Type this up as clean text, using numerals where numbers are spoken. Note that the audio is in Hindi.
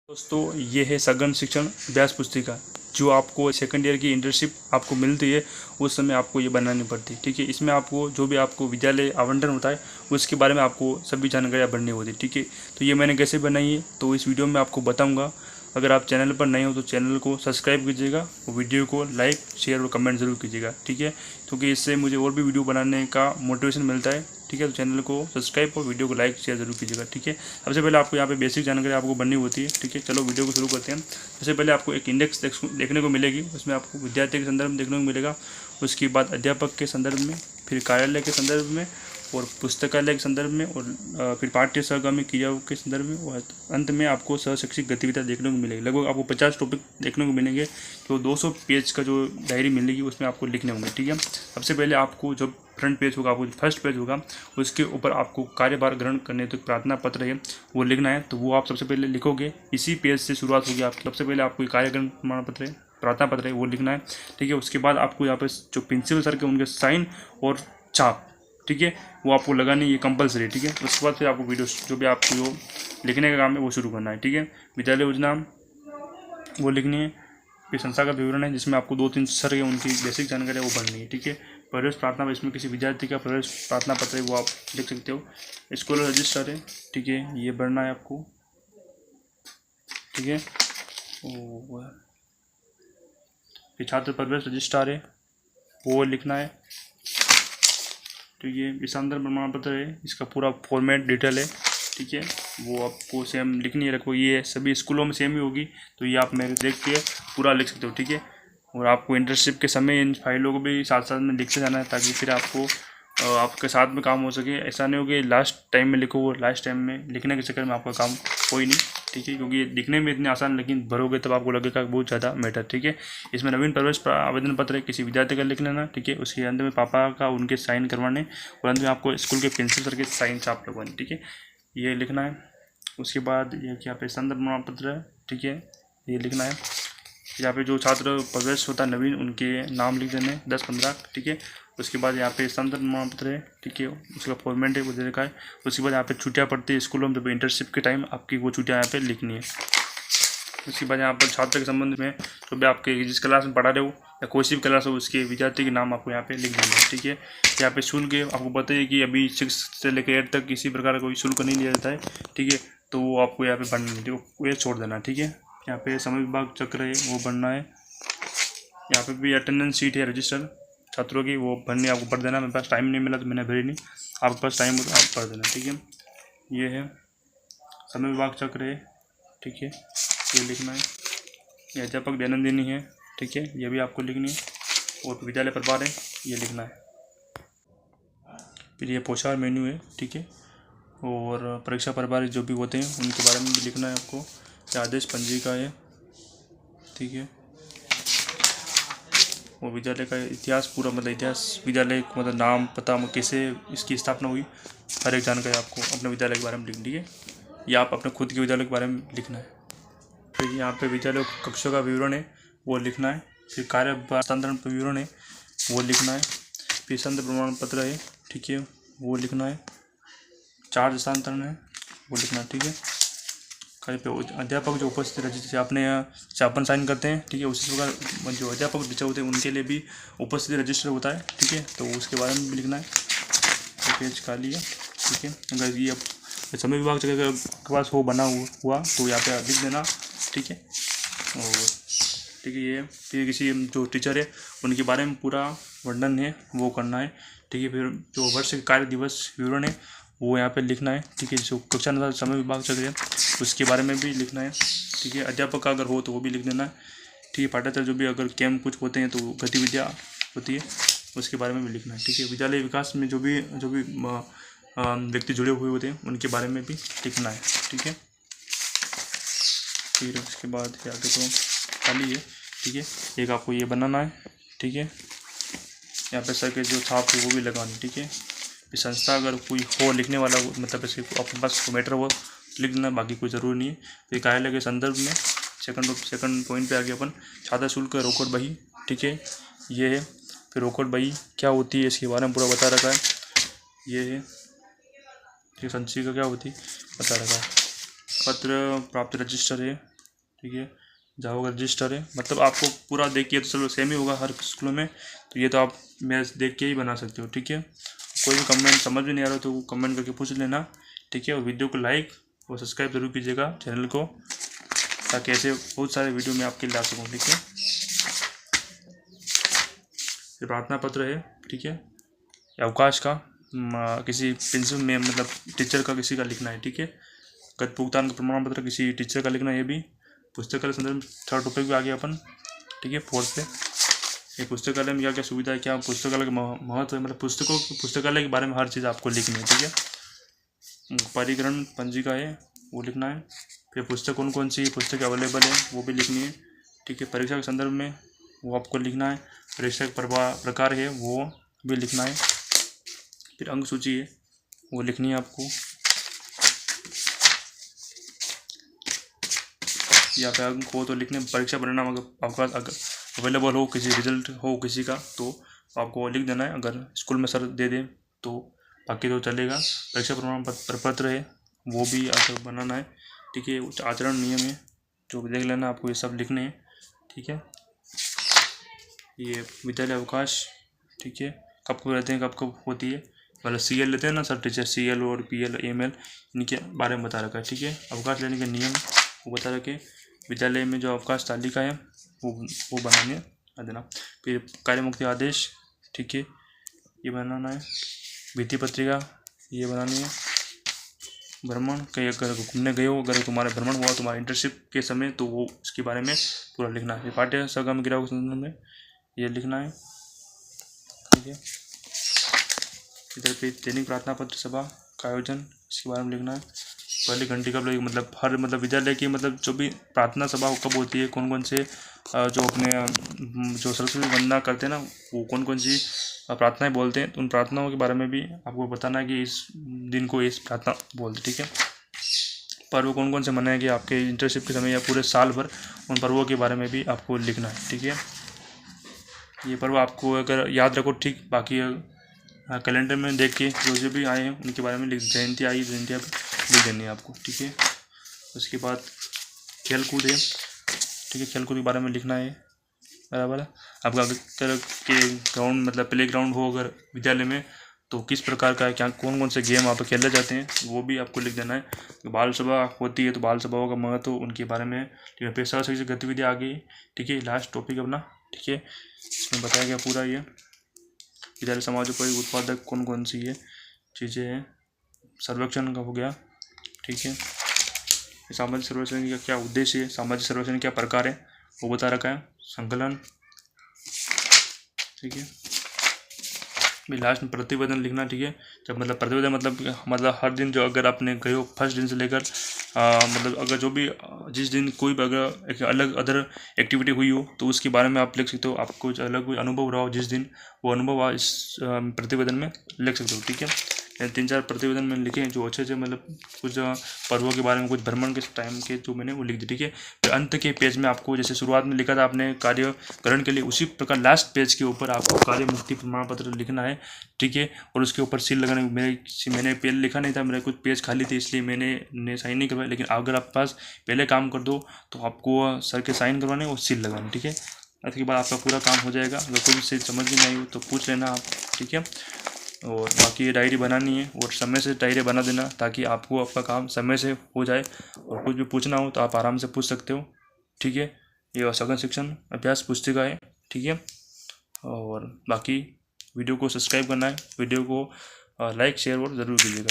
दोस्तों ये है सघन शिक्षण अभ्यास पुस्तिका जो आपको सेकंड ईयर की इंटर्नशिप आपको मिलती है उस समय आपको ये बनानी पड़ती है। ठीक है, इसमें आपको जो भी आपको विद्यालय आवंटन होता है उसके बारे में आपको सभी जानकारियाँ भरनी होती है। ठीक है, तो ये मैंने कैसे बनाई है तो इस वीडियो में आपको बताऊँगा। अगर आप चैनल पर नए हो तो चैनल को सब्सक्राइब कीजिएगा और वीडियो को लाइक शेयर और कमेंट ज़रूर कीजिएगा। ठीक है, क्योंकि इससे मुझे और भी वीडियो बनाने का मोटिवेशन मिलता है। ठीक है, तो चैनल को सब्सक्राइब और वीडियो को लाइक शेयर जरूर कीजिएगा। ठीक है, सबसे पहले आपको यहाँ पे बेसिक जानकारी आपको बननी होती है। ठीक है, चलो वीडियो को शुरू करते हैं। सबसे पहले आपको एक इंडेक्स देखने को मिलेगी, उसमें आपको विद्यार्थी के संदर्भ में देखने को मिलेगा। उसके बाद अध्यापक के संदर्भ में, फिर कार्यालय के संदर्भ में और पुस्तकालय के संदर्भ में और फिर पाठ्य सहगामी क्रियाओं के संदर्भ में और अंत में आपको सहशैक्षिक गतिविधियाँ देखने को मिलेगी। लगभग आपको 50 टॉपिक देखने को मिलेंगे। तो 200 पेज का जो डायरी मिलेगी उसमें आपको लिखने होंगे। ठीक है, सबसे पहले आपको जो फ्रंट पेज होगा, आपको फर्स्ट पेज होगा, उसके ऊपर आपको कार्यभार ग्रहण करने तो प्रार्थना पत्र है वो लिखना है। तो वो आप सबसे पहले लिखोगे, इसी पेज से शुरुआत होगी आपकी। सबसे पहले आपको कार्यक्रम प्रमाण पत्र है, प्रार्थना पत्र है वो लिखना है। ठीक है, उसके बाद आपको यहाँ पे जो प्रिंसिपल सर के उनके साइन और छाप, ठीक है, वो आपको लगानी ये कंपलसरी। ठीक है, उसके बाद फिर आपको वीडियो जो भी आपको जो लिखने का काम है वो शुरू करना है। ठीक है, विद्यालय योजना वो लिखनी है। फिर संस्था का विवरण है जिसमें आपको 2-3 सर है उनकी बेसिक जानकारी है वो भरनी है। ठीक है, प्रवेश प्रार्थना, इसमें किसी विद्यार्थी का प्रवेश प्रार्थना पत्र है वो आप लिख सकते हो। स्कूल रजिस्टर है, ठीक है, ये भरना है आपको। ठीक है, फिर छात्र प्रवेश रजिस्ट्रार है वो लिखना है। ठीक है, विषांतर प्रमाण पत्र है, इसका पूरा फॉर्मेट डिटेल है। ठीक है, वो आपको सेम लिखनी है, रखो। ये सभी स्कूलों में सेम ही होगी, तो ये आप मेरे देख के पूरा लिख सकते हो। ठीक है, और आपको इंटर्नशिप के समय इन फाइलों को भी साथ साथ में लिखते जाना है ताकि फिर आपको आपके साथ में काम हो सके। ऐसा नहीं हो कि लास्ट टाइम में लिखो, और लास्ट टाइम में लिखने के चक्कर में आपका काम कोई नहीं। ठीक है, क्योंकि दिखने में इतने आसान, लेकिन भरोगे तब आपको लगेगा बहुत ज़्यादा मैटर। ठीक है, इसमें नवीन प्रवेश आवेदन पत्र है किसी विद्यार्थी का लिख लेना। ठीक है, उसके अंत में पापा का उनके साइन करवाने और अंत में आपको स्कूल के प्रिंसिपल सर के साइन छाप लगवाने। ठीक है, ये लिखना है। उसके बाद ये क्या पे संदर्भ प्रमाण पत्र है, ठीक है, ये लिखना है। यहाँ पे जो छात्र प्रवेश होता है नवीन, उनके नाम लिख देने 10-15। ठीक है, उसके बाद यहाँ पे संदर्भ प्रमाण पत्र है, ठीक है, उसका फॉर्मेट है वो दे रखा है। उसके बाद यहाँ पे छुट्टियाँ पड़ती है स्कूलों में, जब इंटर्नशिप के टाइम आपकी वो छुट्टियाँ यहाँ पे लिखनी है। उसके बाद यहाँ पर छात्र के संबंध में जो भी आपके जिस क्लास में पढ़ा रहे हो या कोई सी भी क्लास हो उसके विद्यार्थी के नाम आपको यहाँ पे लिख देना है। ठीक है, यहाँ पे शुल्क आपको बताइए कि अभी 6 से लेकर 8 तक किसी प्रकार का कोई शुल्क नहीं लिया जाता है। ठीक है, तो वो आपको यहाँ पे भरना है, वो ये छोड़ देना। ठीक है, यहाँ पे समय विभाग चक्र है वो भरना है। यहाँ पे भी अटेंडेंस शीट है रजिस्टर छात्रों की, वो भरनी आपको भर देना। मेरे पास टाइम नहीं मिला तो मैंने भरी नहीं, आपके पास टाइम हो तो आप भर देना। ठीक है, ये है समय विभाग चक्र है। ठीक है, ये लिखना है। ये अध्यापक दैनंदिनी है, ठीक है, ये भी आपको लिखनी है। और विद्यालय प्रभार है, ये लिखना है। फिर ये पोषाहार मेन्यू है, ठीक है, और परीक्षा प्रभारी जो भी होते हैं उनके बारे में भी लिखना है आपको। ये आदेश पंजिका है, ठीक है, और विद्यालय का इतिहास पूरा, मतलब इतिहास विद्यालय मतलब नाम पता कैसे इसकी स्थापना हुई, हर एक जानकारी आपको अपने विद्यालय के बारे में लिखनी है, या आप अपने खुद के विद्यालय के बारे में लिखना है। फिर यहाँ पे विद्यालय कक्षों का विवरण है वो लिखना है। फिर कार्य हस्तांतरण विवरण है वो लिखना है। फिर संत प्रमाण पत्र है, ठीक है, वो लिखना है। चार्ज हस्तांतरण है वो लिखना है। ठीक है, कहीं पे अध्यापक जो उपस्थित रहे, जैसे अपने यहाँ अपन साइन करते हैं, ठीक है, उसी प्रकार जो अध्यापक टीचर होते हैं उनके लिए भी उपस्थिति रजिस्टर होता है। ठीक है, तो उसके बारे में भी लिखना है। तो पेज खाली है, ठीक है। अगर ये समय विभाग के पास हो बना हुआ तो यहाँ पे लिख देना। ठीक है, और ठीक है, ये फिर किसी जो टीचर है उनके बारे में पूरा वर्णन है वो करना है। ठीक है, फिर जो वर्ष कार्य दिवस विवरण है वो यहाँ पे लिखना है। ठीक है, जो कक्षा अनुसार समय विभाग चल रहे हैं उसके बारे में भी लिखना है। ठीक है, अध्यापक का अगर हो तो वो भी लिख देना है। ठीक है, पाठ्येतर जो भी अगर कैंप कुछ होते हैं तो गतिविधियाँ होती है उसके बारे में भी लिखना है। ठीक है, विद्यालय विकास में जो भी व्यक्ति जुड़े हुए होते हैं उनके बारे में भी लिखना है। ठीक है, फिर उसके बाद आगे तो खाली है। ठीक है, एक आपको ये बनाना है। ठीक है, यहाँ पे सर के जो छाप है वो भी लगानी। ठीक है, फिर संस्था अगर कोई हो लिखने वाला, मतलब ऐसे अपने पास मैटर हो लिख देना, बाकी कोई ज़रूरी नहीं है। फिर कार्यालय के संदर्भ में सेकंड पॉइंट पे आ गया अपन, छात्र शुल्क रोकड़ बही। ठीक है, ये है। फिर रोकड़ बही क्या होती है इसके बारे में पूरा बता रखा है, ये है। ठीक, संचिका क्या होती है बता रखा है। पत्र प्राप्त रजिस्टर है, ठीक है। जावा का रजिस्टर है, मतलब आपको पूरा देखिए तो चलो सेम ही होगा हर स्कूलों में, तो ये तो आप मैच देख के ही बना सकते हो, ठीक है। कोई भी कमेंट समझ में नहीं आ रहा तो कमेंट करके पूछ लेना, ठीक है। और वीडियो को लाइक और सब्सक्राइब जरूर कीजिएगा चैनल को, ताकि ऐसे बहुत सारे वीडियो मैं आपके लिए ला सकूँ, ठीक है। ये प्रार्थना पत्र है, ठीक है। अवकाश का किसी प्रिंसिपल में मतलब टीचर का किसी का लिखना है, ठीक है। गत भुगतान का प्रमाण पत्र किसी टीचर का लिखना है। ये भी पुस्तकालय संदर्भ थर्ड टॉपिक पे आ गया अपन, ठीक है। फोर्थ पे ये पुस्तकालय में क्या क्या सुविधा है, क्या पुस्तकालय का महत्व है, मतलब पुस्तकालय के बारे में हर चीज़ आपको लिखनी है, ठीक है। परिग्रहण पंजिका है वो लिखना है। फिर पुस्तक कौन कौन सी पुस्तक अवेलेबल है वो भी लिखनी है, ठीक है। परीक्षा के संदर्भ में वो आपको लिखना है। परीक्षा का प्रकार है वो भी लिखना है। फिर अंक सूची है वो लिखनी है आपको। या फिर अंक हो तो लिखने, परीक्षा परिणाम अगर आपका अगर अवेलेबल हो, किसी रिजल्ट हो किसी का, तो आपको लिख देना है। अगर स्कूल में सर दे दे तो बाकी तो चलेगा। परीक्षा प्रमाण पत्र है वो भी आपको बनाना है, ठीक है। आचरण नियम है जो भी देख लेना, आपको ये सब लिखने हैं, ठीक है। ये विद्यालय अवकाश, ठीक है, कब कब रहते हैं कब कब होती है, मतलब CL लेते हैं ना सर टीचर, CL और PL AML इनके बारे में बता रखा है, ठीक है। अवकाश लेने के नियम वो बता रखे। विद्यालय में जो अवकाश तालिका है वो बनाने देना। फिर कार्यमुक्ति आदेश, ठीक है, ये बनाना है। भित्ति पत्रिका ये बनानी है। भ्रमण कहीं अगर घूमने गए हो, अगर तुम्हारा भ्रमण हुआ तुम्हारे इंटर्नशिप के समय, तो वो उसके बारे में पूरा लिखना है। पाठ्य सहगम गिराव के संदर्भ में ये लिखना है, ठीक है। इधर पे दैनिक प्रार्थना पत्र सभा का आयोजन इसके बारे में लिखना है। पहली घंटी कब लगेगी, मतलब हर मतलब विद्यालय की मतलब जो भी प्रार्थना सभा कब होती है, कौन कौन से जो अपने जो सरस्वती वंदना करते हैं ना, वो कौन कौन सी प्रार्थनाएं बोलते हैं, तो उन प्रार्थनाओं के बारे में भी आपको बताना है कि इस दिन को इस प्रार्थना बोलते, ठीक है। पर्व कौन कौन से मनाएंगे आपके इंटर्नशिप के समय या पूरे साल भर, उन पर्वों के बारे में भी आपको लिखना है, ठीक है। ये पर्व आपको अगर याद रखो, ठीक। बाकी कैलेंडर में देख के जो भी आए हैं उनके बारे में लिख, जयंती आई जयंतियाँ लिख देनी है आपको, ठीक है। उसके बाद खेल कूद है, ठीक है, खेल कूद के बारे में लिखना है, बराबर है। आपका अगर के ग्राउंड मतलब प्ले ग्राउंड हो अगर विद्यालय में, तो किस प्रकार का है, क्या कौन कौन से गेम वहाँ पर खेले जाते हैं वो भी आपको लिख देना है। तो बाल सभा होती है तो बाल सभाओं का महत्व उनके बारे में, ठीक है। पेशा शैक्षिक गतिविधियाँ आ गई, ठीक है। लास्ट टॉपिक अपना, ठीक है, इसमें बताया गया पूरा ये विद्यालय समाजोपयोगी उत्पादक कौन कौन सी ये चीज़ें हैं। सर्वेक्षण का हो गया, ठीक है। सामाजिक सर्वेक्षण का क्या उद्देश्य है, सामाजिक सर्वेक्षण क्या प्रकार है वो बता रखा है। संकलन, ठीक है। लास्ट में प्रतिवेदन लिखना, ठीक है। जब मतलब प्रतिवेदन मतलब हर दिन जो अगर आपने गए हो फर्स्ट दिन से लेकर मतलब अगर जो भी जिस दिन कोई भी अगर एक अलग अदर एक्टिविटी हुई हो तो उसके बारे में आप लिख सकते हो। आपको कुछ अलग कोई अनुभव रहा हो जिस दिन, वो अनुभव आप इस प्रतिवेदन में लिख सकते हो, ठीक है। 3-4 प्रतिवेदन मैंने लिखे हैं जो अच्छे मतलब कुछ पर्वों के बारे में, कुछ भ्रमण के टाइम के जो मैंने वो लिख दी, ठीक है। फिर अंत के पेज में आपको जैसे शुरुआत में लिखा था आपने कार्यकरण के लिए, उसी प्रकार लास्ट पेज के ऊपर आपको कार्य मुक्ति प्रमाण पत्र लिखना है, ठीक है। और उसके ऊपर सील लगाने, मैंने पहले लिखा नहीं था, मेरा कुछ पेज खाली थे इसलिए मैंने साइन नहीं करवाया। लेकिन अगर आप पास पहले काम कर दो तो आपको सर के साइन करवाने और सील लगाने, ठीक है। इसके बाद आपका पूरा काम हो जाएगा। अगर कोई चीज़ समझ में नहीं हो तो पूछ लेना आप, ठीक है। और बाकी ये डायरी बनानी है और समय से डायरी बना देना, ताकि आपको आपका काम समय से हो जाए। और कुछ भी पूछना हो तो आप आराम से पूछ सकते हो, ठीक है। ये सघन शिक्षण अभ्यास पुस्तिका है, ठीक है। और बाकी वीडियो को सब्सक्राइब करना है, वीडियो को लाइक शेयर और ज़रूर कीजिएगा।